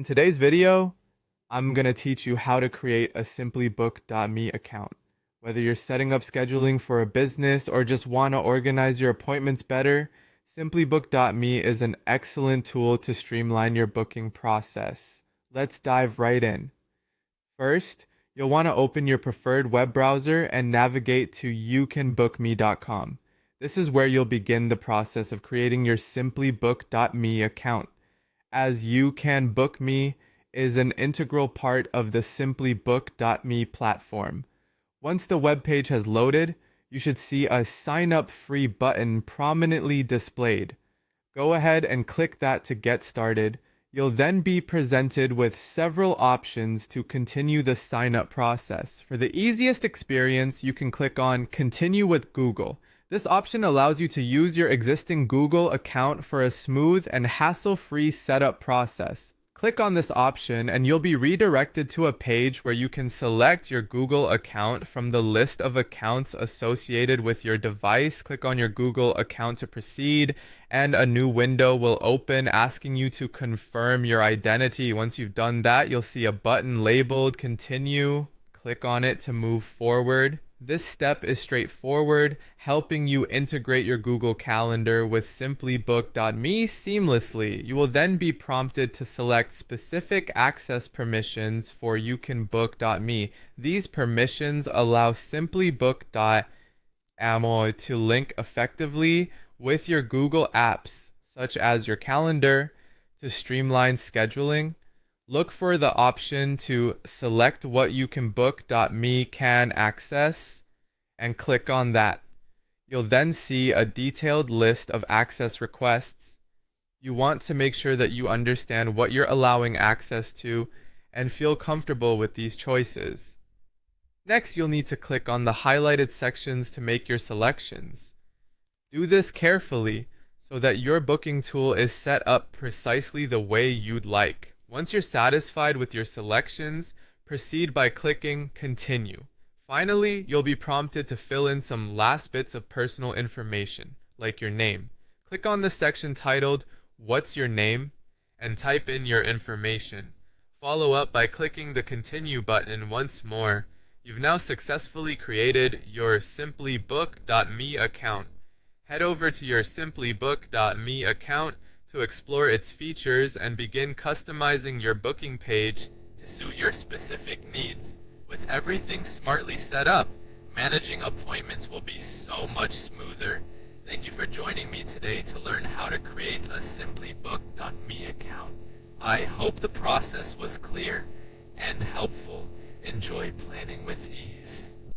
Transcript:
In today's video, I'm going to teach you how to create a simplybook.me account. Whether you're setting up scheduling for a business or just want to organize your appointments better, simplybook.me is an excellent tool to streamline your booking process. Let's dive right in. First, you'll want to open your preferred web browser and navigate to youcanbookme.com. This is where you'll begin the process of creating your simplybook.me account, as You Can Book Me is an integral part of the simplybook.me platform. Once the web page has loaded, you should see a sign up free button prominently displayed. Go ahead and click that to get started. You'll then be presented with several options to continue the sign up process. For the easiest experience, you can click on Continue with Google. This option allows you to use your existing Google account for a smooth and hassle-free setup process. Click on this option and you'll be redirected to a page where you can select your Google account from the list of accounts associated with your device. Click on your Google account to proceed, and a new window will open asking you to confirm your identity. Once you've done that, you'll see a button labeled Continue. Click on it to move forward. This step is straightforward, helping you integrate your Google Calendar with simplybook.me seamlessly. You will then be prompted to select specific access permissions for youcanbook.me. These permissions allow simplybook.me to link effectively with your Google apps, such as your calendar, to streamline scheduling. Look for the option to select what youcanbook.me can access and click on that. You'll then see a detailed list of access requests. You want to make sure that you understand what you're allowing access to and feel comfortable with these choices. Next, you'll need to click on the highlighted sections to make your selections. Do this carefully so that your booking tool is set up precisely the way you'd like. Once you're satisfied with your selections, proceed by clicking Continue. Finally, you'll be prompted to fill in some last bits of personal information, like your name. Click on the section titled What's Your Name? And type in your information. Follow up by clicking the Continue button once more. You've now successfully created your simplybook.me account. Head over to your simplybook.me account to explore its features and begin customizing your booking page to suit your specific needs. With everything smartly set up, managing appointments will be so much smoother. Thank you for joining me today to learn how to create a simplybook.me account. I hope the process was clear and helpful. Enjoy planning with ease.